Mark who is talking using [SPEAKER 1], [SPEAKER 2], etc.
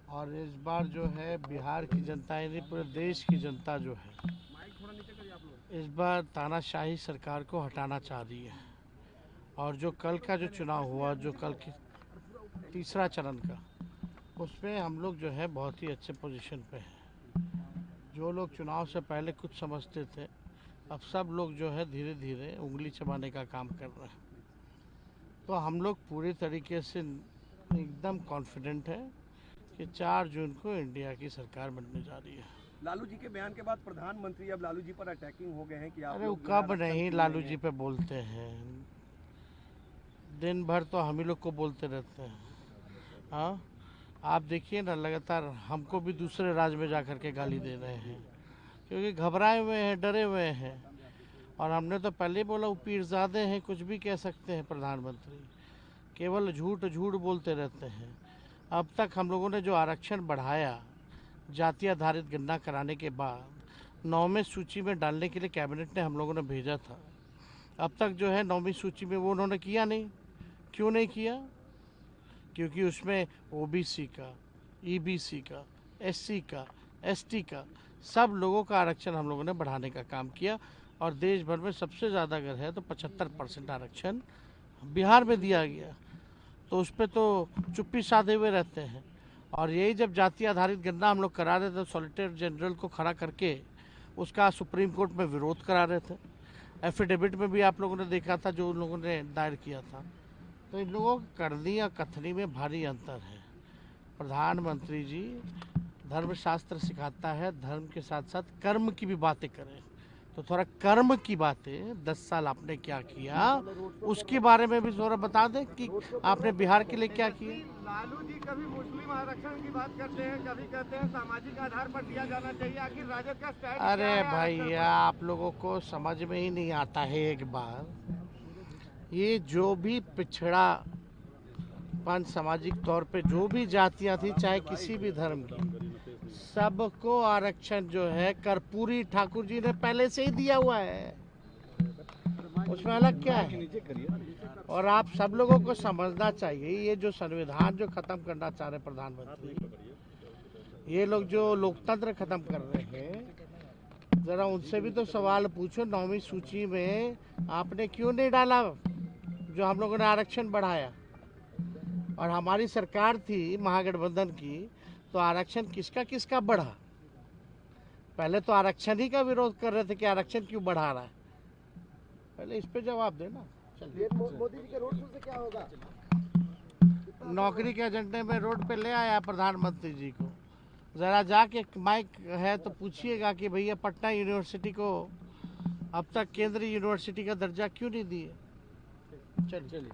[SPEAKER 1] और इस बार जो है बिहार की जनता यानी पूरे देश की जनता जो है इस बार तानाशाही सरकार को हटाना चाह रही है। और जो कल का जो चुनाव हुआ, जो कल की तीसरा चरण का, उसमें हम लोग जो है बहुत ही अच्छे पोजीशन पे हैं। जो लोग चुनाव से पहले कुछ समझते थे, अब सब लोग जो है धीरे धीरे उंगली चबाने का काम कर रहे हैं। तो हम लोग पूरी तरीके से एकदम कॉन्फिडेंट है कि 4 जून को इंडिया की सरकार बनने जा रही है।
[SPEAKER 2] लालू जी के बयान के बाद प्रधानमंत्री अब लालू जी पर अटैकिंग हो गए हैं कि आप
[SPEAKER 1] अरे वो
[SPEAKER 2] लोग जो है
[SPEAKER 1] कब नहीं लालू जी पे बोलते हैं, दिन भर तो हम ही लोग को बोलते रहते हैं। हाँ, आप देखिए ना, लगातार हमको भी दूसरे राज्य में जा कर के गाली दे रहे हैं क्योंकि घबराए हुए हैं, डरे हुए हैं। और हमने तो पहले ही बोला वो पीरजादे हैं, कुछ भी कह सकते हैं प्रधानमंत्री, केवल झूठ झूठ बोलते रहते हैं। अब तक हम लोगों ने जो आरक्षण बढ़ाया जाति आधारित गणना कराने के बाद 9वें सूची में डालने के लिए कैबिनेट ने हम लोगों ने भेजा था, अब तक जो है 9वीं सूची में वो उन्होंने किया नहीं। क्यों नहीं किया? क्योंकि उसमें ओबीसी का, ईबीसी का, एससी का, एसटी का, सब लोगों का आरक्षण हम लोगों ने बढ़ाने का काम किया। और देश भर में सबसे ज़्यादा अगर है तो 75% आरक्षण बिहार में दिया गया। तो उस पर तो चुप्पी साधे हुए रहते हैं। और यही जब जाति आधारित गणना हम लोग करा रहे थे तो सॉलिसिटर जनरल को खड़ा करके उसका सुप्रीम कोर्ट में विरोध करा रहे थे। एफिडेविट में भी आप लोगों ने देखा था जो उन लोगों ने दायर किया था। तो इन लोगों की करनी या कथनी में भारी अंतर है। प्रधानमंत्री जी धर्मशास्त्र सिखाता है धर्म के साथ साथ कर्म की भी बातें करें। तो थोड़ा कर्म की बातें 10 साल आपने क्या किया उसके बारे में भी थोड़ा बता दें कि आपने बिहार के लिए क्या किया।
[SPEAKER 2] लालू जी कभी मुस्लिम आरक्षण की बात करते हैं, कभी कहते हैं सामाजिक आधार पर दिया जाना चाहिए। आखिर राजद का स्टैंड क्या
[SPEAKER 1] अरे
[SPEAKER 2] है
[SPEAKER 1] भैया, आप लोगों को समझ में ही नहीं आता है। एक बार ये जो भी पिछड़ा सामाजिक तौर पे जो भी जातियां थी, चाहे किसी भी धर्म की, सबको आरक्षण जो है कर्पूरी ठाकुर जी ने पहले से ही दिया हुआ है, उसमें अलग क्या है। और आप सब लोगों को समझना चाहिए, ये जो संविधान जो खत्म करना चाह रहे प्रधानमंत्री, ये लोग जो लोकतंत्र खत्म कर रहे हैं, जरा उनसे भी तो सवाल पूछो। 9वीं सूची में आपने क्यों नहीं डाला जो हम लोगों ने आरक्षण बढ़ाया? और हमारी सरकार थी महागठबंधन की, तो आरक्षण किसका किसका बढ़ा? पहले तो आरक्षण ही का विरोध कर रहे थे कि आरक्षण क्यों बढ़ा रहा है, पहले इस पे जवाब देना।
[SPEAKER 2] चलिए, मोदी जी के रोड शो से क्या होगा?
[SPEAKER 1] नौकरी के एजेंडे में रोड पे ले आया प्रधानमंत्री जी को। ज़रा जाके माइक है तो पूछिएगा कि भैया पटना यूनिवर्सिटी को अब तक केंद्रीय यूनिवर्सिटी का दर्जा क्यों नहीं दिए। चलिए।